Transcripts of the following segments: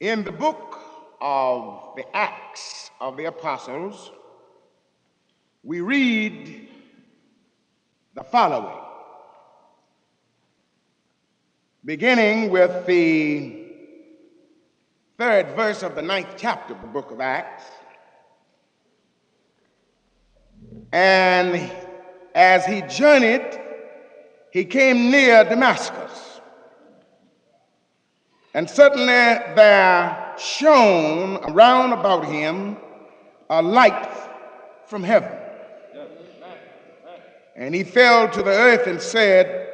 In the book of the Acts of the Apostles, we read the following, beginning with the third verse of the 9th chapter of the book of Acts. And as he journeyed, he came near Damascus. And suddenly there shone around about him a light from heaven. And he fell to the earth and said,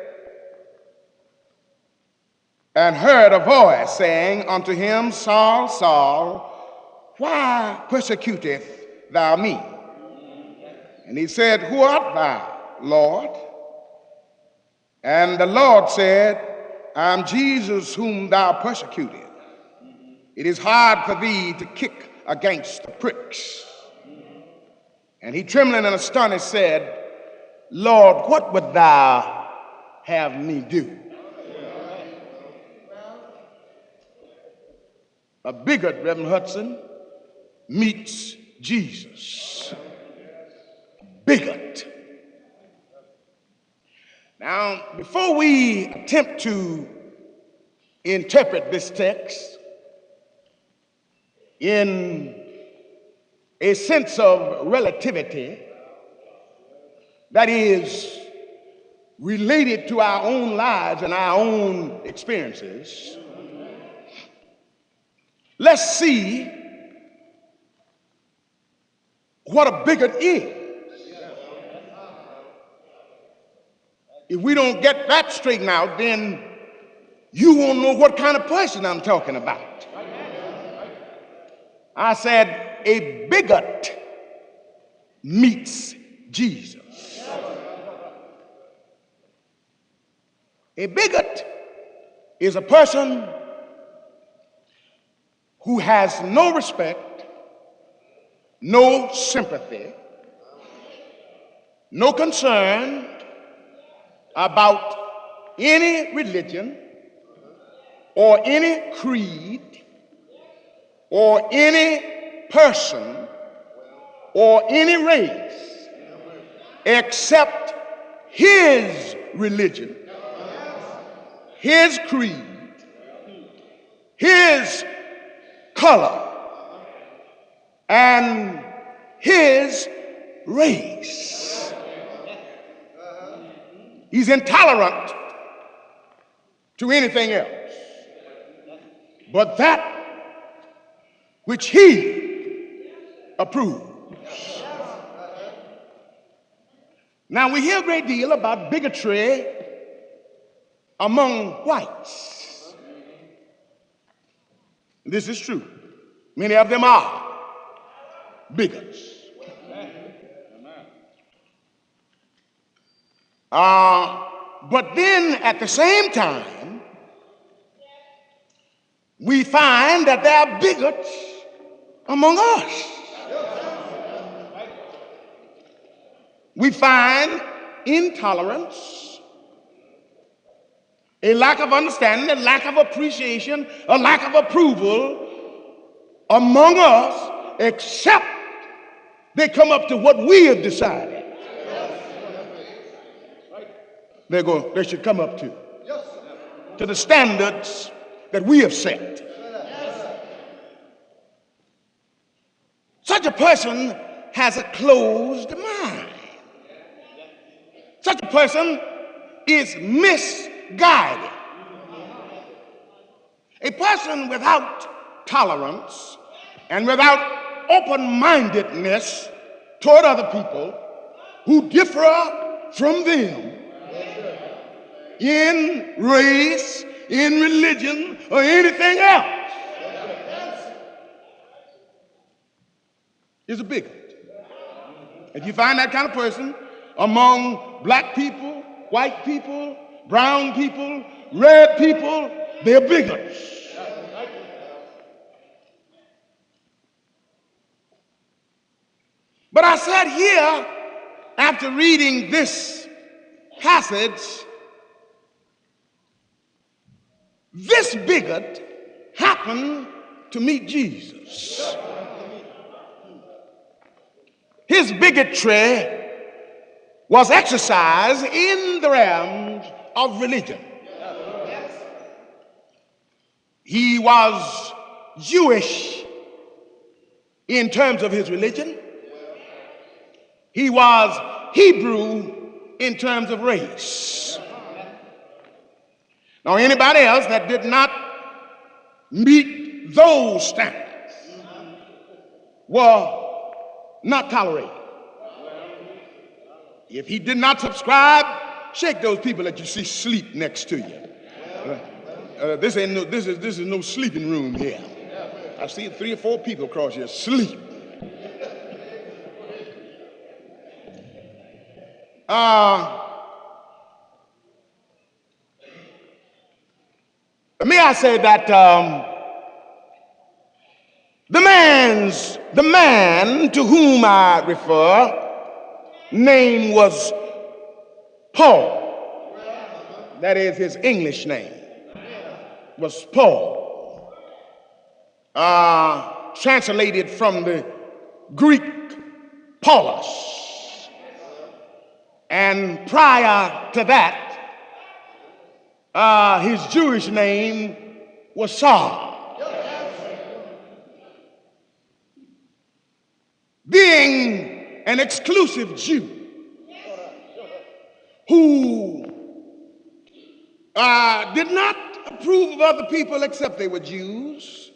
and heard a voice saying unto him, Saul, Saul, why persecutest thou me? And he said, Who art thou, Lord? And the Lord said, I am Jesus whom thou persecutest. It is hard for thee to kick against the pricks. And he, trembling and astonished, said, Lord, what would thou have me do? A bigot, Reverend Hudson, meets Jesus. Bigot. Now, before we attempt to interpret this text in a sense of relativity that is related to our own lives and our own experiences, let's see what a bigot is. If we don't get that straightened out, then you won't know what kind of person I'm talking about. I said, a bigot meets Jesus. A bigot is a person who has no respect, no sympathy, no concern about any religion or any creed or any person or any race except his religion, his creed, his color, and his race. He's intolerant to anything else but that which he approves. Now, we hear a great deal about bigotry among whites. This is true. Many of them are bigots. But then at the same time, we find that there are bigots among us. We find intolerance, a lack of understanding, a lack of appreciation, a lack of approval among us, except they come up to what we have decided they should come up to the standards that we have set. Such a person has a closed mind. Such a person is misguided. A person without tolerance and without open-mindedness toward other people who differ from them in race, in religion, or anything else is a bigot. If you find that kind of person among black people, white people, brown people, red people, they're bigots. But I said here, after reading this passage, this bigot happened to meet Jesus. His bigotry was exercised in the realms of religion. He was Jewish in terms of his religion. He was Hebrew in terms of race. Now, anybody else that did not meet those standards were not tolerated. If he did not subscribe, shake those people that you see sleep next to you. This is no sleeping room here. I see 3 or 4 people across here sleep. May I say that the man to whom I refer, name was Paul. That is his English name, was Paul. Translated from the Greek Paulus. And prior to that, his Jewish name was Saul. Being an exclusive Jew who did not approve of other people except they were Jews,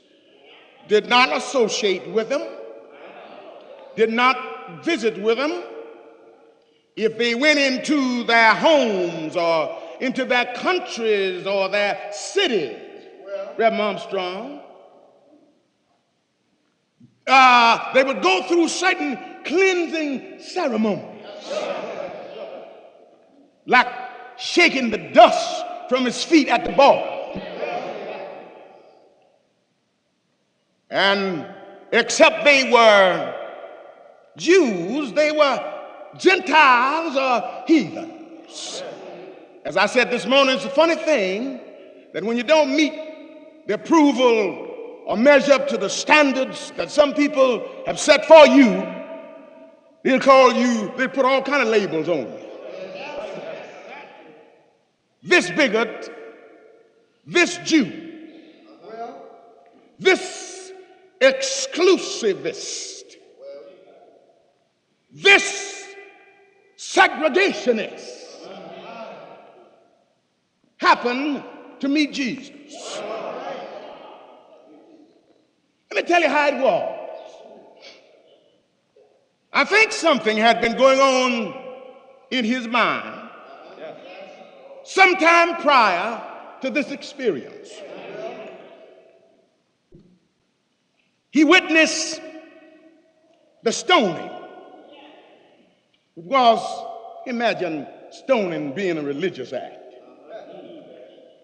did not associate with them, did not visit with them. If they went into their homes or into their countries or their cities, Reverend Armstrong, they would go through certain cleansing ceremonies, like shaking the dust from his feet at the border. And except they were Jews, they were Gentiles or heathens. As I said this morning, it's a funny thing that when you don't meet the approval or measure up to the standards that some people have set for you, they'll call you, they put all kind of labels on you. This bigot, this Jew, this exclusivist, this segregationist happened to meet Jesus. Let me tell you how it was. I think something had been going on in his mind sometime prior to this experience. He witnessed the stoning. It was, imagine stoning being a religious act.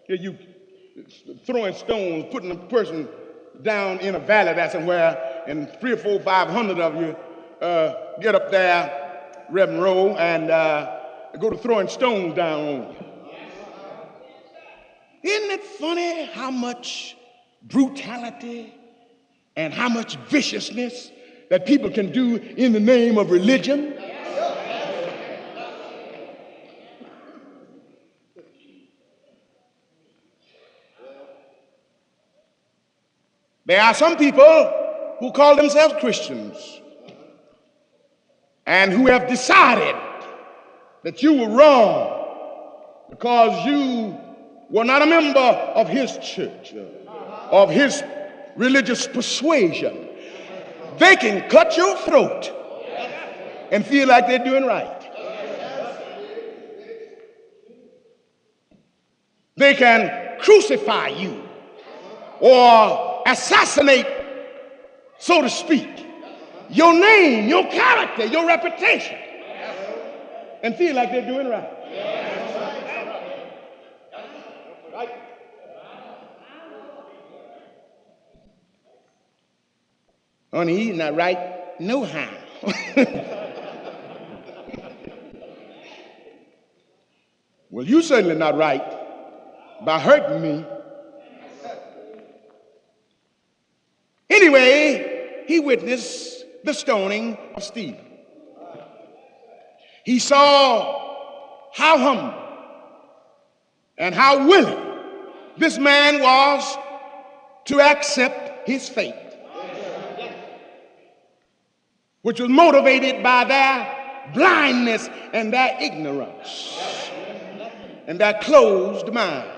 Here you throwing stones, putting a person down in a valley there somewhere, and 300 or 400, 500 of you get up there, Reverend Rowe, and go to throwing stones down on you. Isn't it funny how much brutality and how much viciousness that people can do in the name of religion? There are some people who call themselves Christians and who have decided that you were wrong because you were not a member of his church, of his religious persuasion. They can cut your throat and feel like they're doing right. They can crucify you or assassinate, so to speak, your name, your character, your reputation, and feel like they're doing right. Honey, he's not right no how. Well, you certainly not right by hurting me. Anyway, he witnessed the stoning of Stephen. He saw how humble and how willing this man was to accept his fate, which was motivated by their blindness and their ignorance and their closed minds.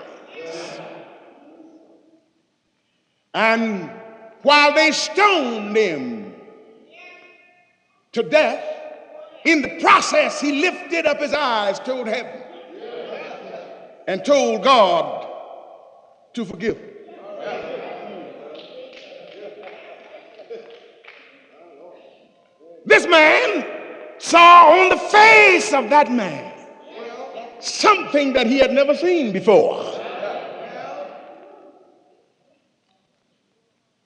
And while they stoned him to death, in the process he lifted up his eyes toward heaven and told God to forgive him. This man saw on the face of that man something that he had never seen before.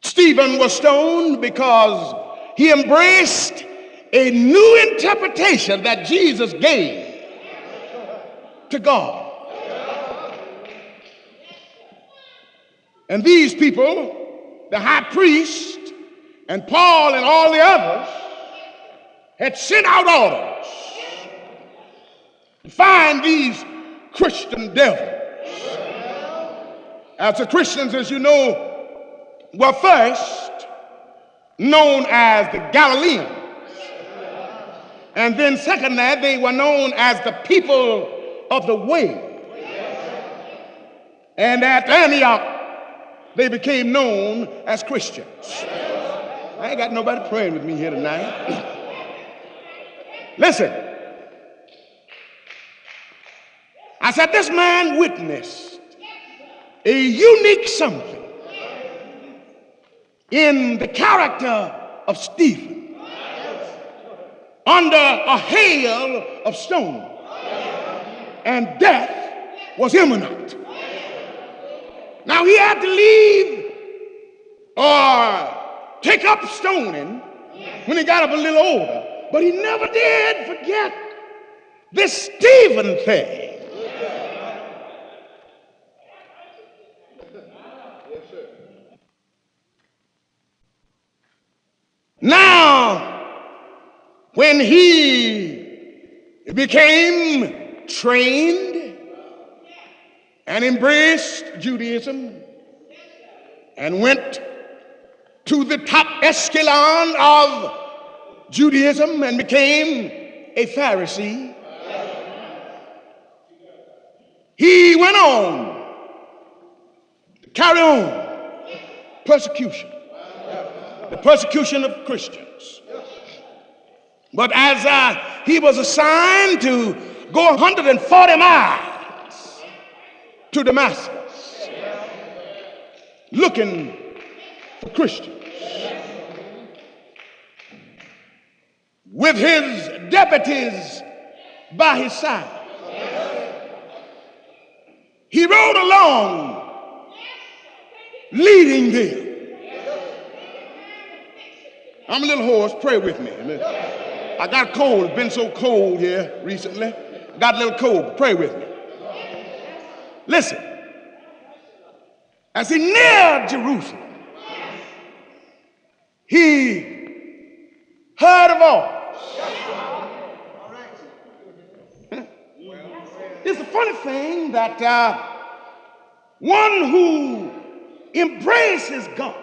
Stephen was stoned because he embraced a new interpretation that Jesus gave to God. And these people, the high priest and Paul and all the others, had sent out orders to find these Christian devils. As the Christians, as you know, were first known as the Galileans. And then second that, they were known as the people of the way. And at Antioch, they became known as Christians. I ain't got nobody praying with me here tonight. Listen, I said this man witnessed a unique something in the character of Stephen under a hail of stone, and death was imminent. Now he had to leave or take up stoning when he got up a little older, but he never did forget this Stephen thing. Now, when he became trained and embraced Judaism and went to the top echelon of Judaism and became a Pharisee, he went on to carry on persecution, the persecution of Christians. But as he was assigned to go 140 miles to Damascus looking for Christians, with his deputies by his side, he rode along leading them. I'm a little hoarse, pray with me. I got a cold, it's been so cold here recently. Got a little cold, pray with me. Listen, as he neared Jerusalem, he heard a voice. It's a funny thing that one who embraces God,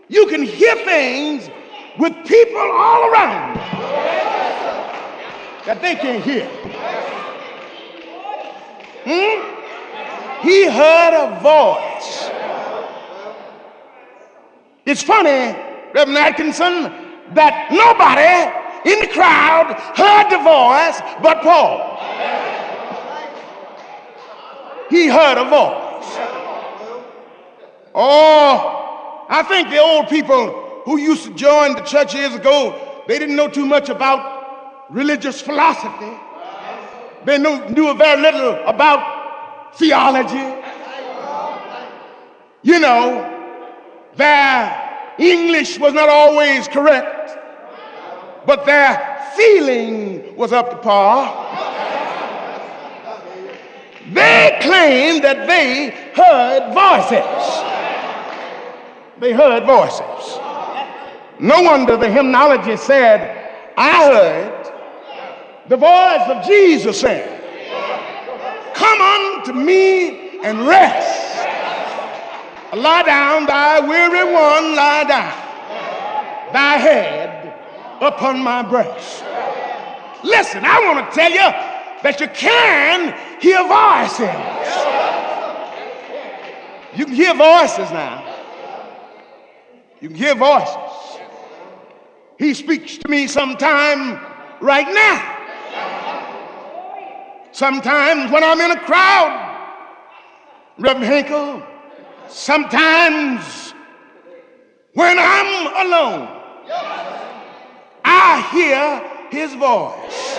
you can hear things with people all around that they can't hear. He heard a voice. It's funny, Reverend Atkinson, that nobody in the crowd heard the voice but Paul. He heard a voice. Oh, I think the old people who used to join the church years ago, they didn't know too much about religious philosophy. They knew very little about theology. You know, their English was not always correct, but their feeling was up to par. They claimed that they heard voices. They heard voices. No wonder the hymnologist said, I heard the voice of Jesus saying, come unto me and rest. Lie down, thy weary one, lie down, thy head upon my breast. Listen, I want to tell you that you can hear voices. You can hear voices now. You can hear voices. He speaks to me sometime right now. Sometimes when I'm in a crowd, Reverend Hinkle, sometimes when I'm alone, I hear his voice.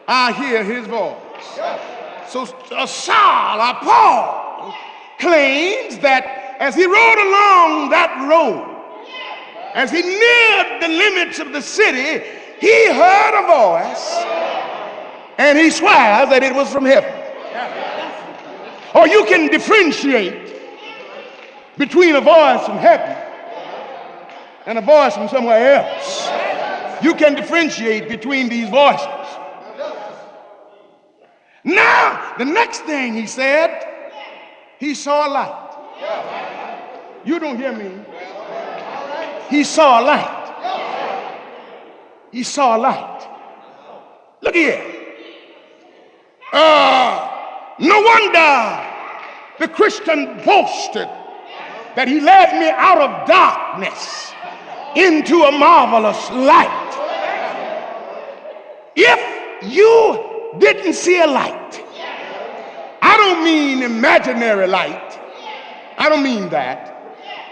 I hear his voice. So Saul or Paul claims that as he rode along that road, as he neared the limits of the city, he heard a voice and he swears that it was from heaven. Or you can differentiate between a voice from heaven and a voice from somewhere else. You can differentiate between these voices. Now, the next thing he said, he saw a light. You don't hear me. He saw a light. He saw a light. Look here. No wonder the Christian boasted that he led me out of darkness into a marvelous light. If you didn't see a light, I don't mean imaginary light. I don't mean that.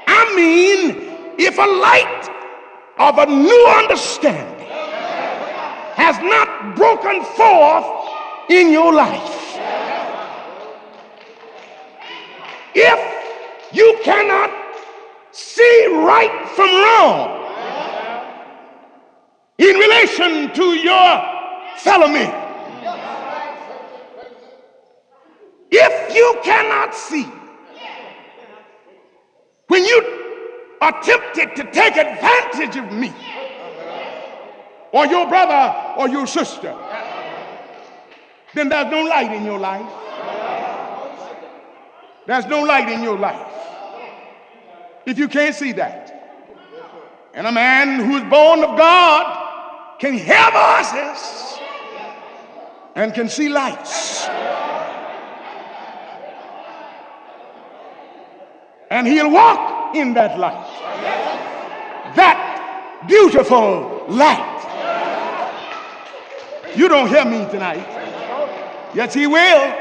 I mean if a light of a new understanding has not broken forth in your life, if you cannot see right from wrong in relation to your fellow men, if you cannot see when you are tempted to take advantage of me or your brother or your sister, then there's no light in your life. There's no light in your life if you can't see that. And a man who is born of God can hear voices and can see lights. And he'll walk in that light, that beautiful light. You don't hear me tonight. Yes, he will.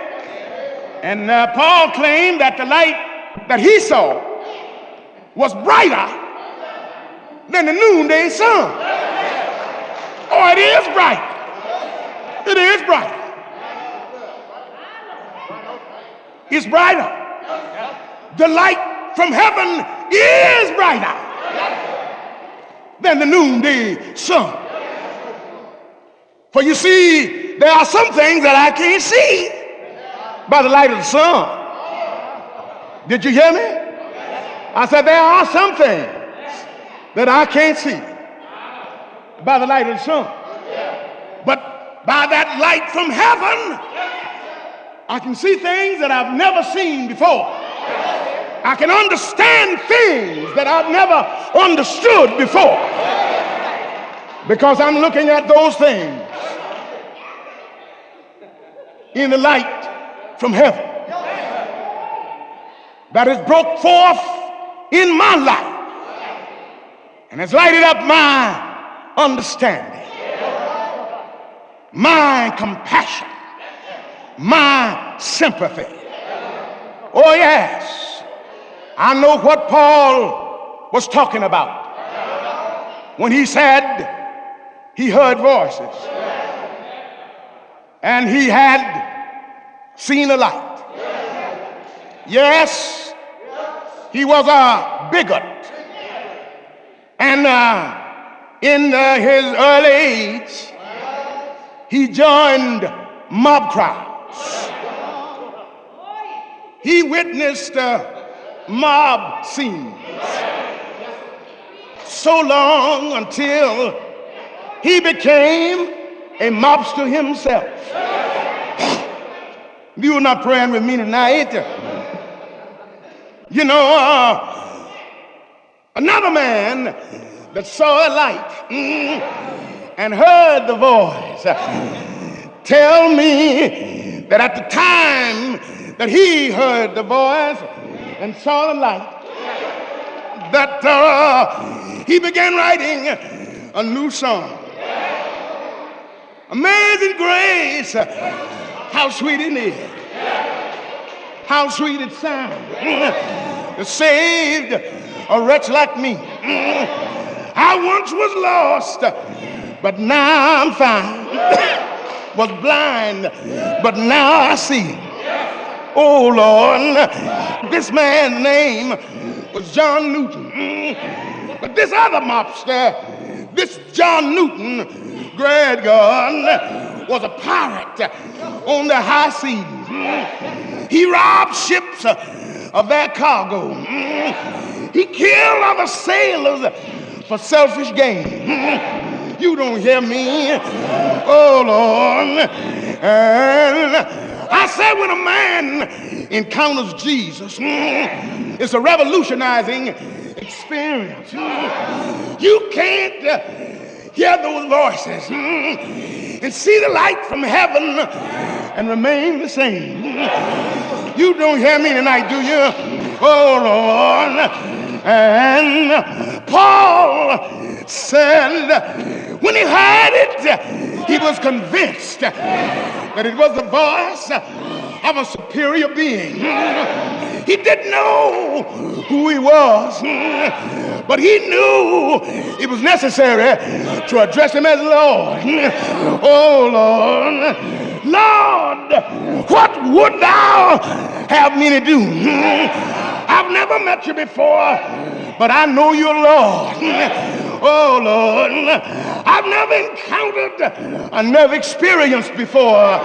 And Paul claimed that the light that he saw was brighter than the noonday sun. Oh, it is bright. It is bright. It's brighter. The light from heaven is brighter than the noonday sun. For you see, there are some things that I can't see by the light of the sun. Did you hear me? I said there are some things that I can't see by the light of the sun. But by that light from heaven, I can see things that I've never seen before. I can understand things that I've never understood before, because I'm looking at those things in the light from heaven that has broke forth in my life and has lighted up my understanding, my compassion, my sympathy. Oh yes, I know what Paul was talking about when he said he heard voices and he had seen a light. Yes, he was a bigot, and in his early age he joined mob crowds. He witnessed mob scene so long until he became a mobster himself. You are not praying with me tonight. You know, another man that saw a light and heard the voice tell me that at the time that he heard the voice and saw the light, that he began writing a new song. Amazing grace, how sweet it is, how sweet it sounds to saved a wretch like me. I once was lost, but now I'm found. Was blind, but now I see. Oh Lord, this man's name was John Newton. But this other mobster, this John Newton, great God, was a pirate on the high seas. He robbed ships of their cargo. He killed other sailors for selfish gain. You don't hear me, oh Lord. And I said, when a man encounters Jesus, it's a revolutionizing experience. You can't hear those voices and see the light from heaven and remain the same. You don't hear me tonight, do you? Oh Lord. And Paul said when he heard it, he was convinced that it was the voice of a superior being. He didn't know who he was, but he knew it was necessary to address him as Lord. Oh Lord, Lord, what would thou have me to do? I've never met you before, but I know you're Lord. Oh Lord, I've never encountered, I never experienced before,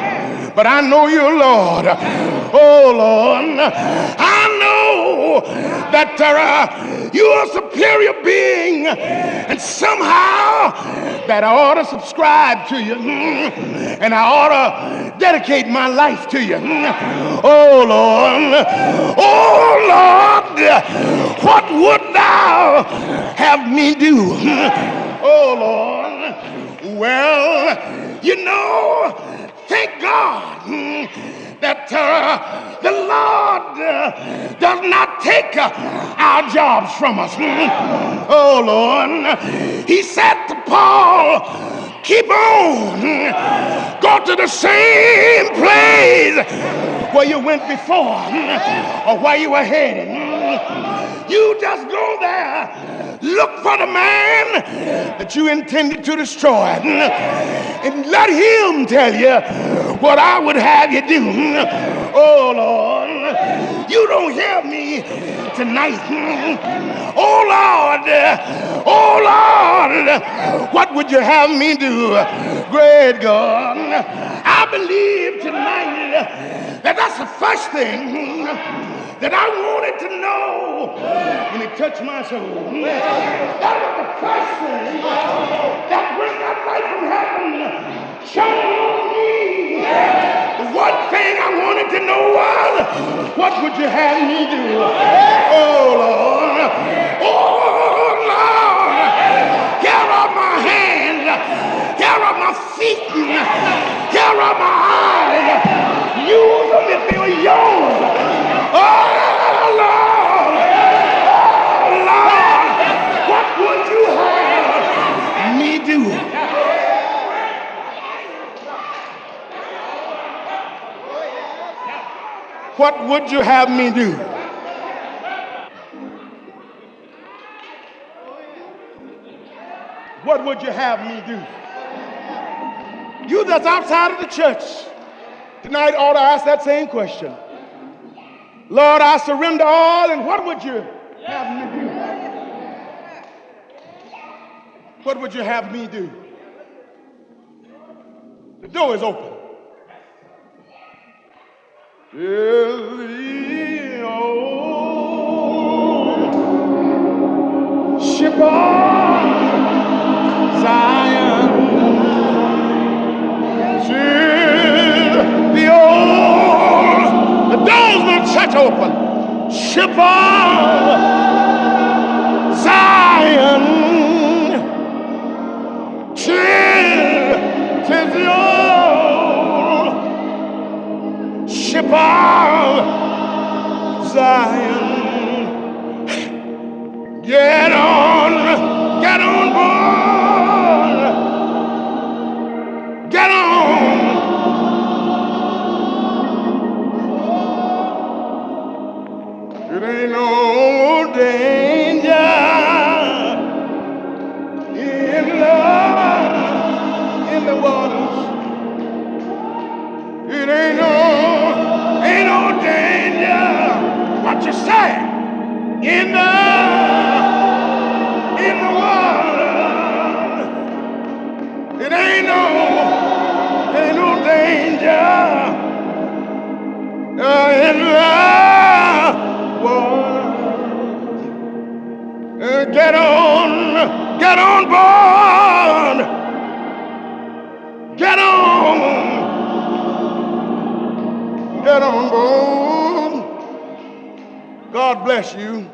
but I know you're Lord. Oh Lord, I know that you're a superior being, and somehow that I ought to subscribe to you, and I ought to dedicate my life to you. Oh Lord, what would thou have me do? Oh Lord, well, you know, thank God that the Lord does not take our jobs from us. Oh Lord, he said to Paul, keep on, go to the same place where you went before or where you were headed. You just go there, look for the man that you intended to destroy, and let him tell you what I would have you do. Oh Lord, you don't hear me tonight. Oh Lord, what would you have me do? Great God, I believe tonight that that's the first thing that I wanted to know when it touched my soul. That was the first thing that when that light from heaven shone on me. The one thing I wanted to know was, what would you have me do? Oh Lord, tear off my hands, tear off my feet, tear off my eyes, use them if they were yours. Oh Lord, what would you have me do? What would you have me do? What would you have me do? You that's outside of the church tonight ought to ask that same question. Lord, I surrender all, and what would you have me do? What would you have me do? The door is open. Oh ship of Zion, tis your ship of Zion. Get on board, get on. It ain't no danger in the waters. It ain't no danger. What you say? In the water. It ain't no danger in the water. Get on board. Get on board. God bless you.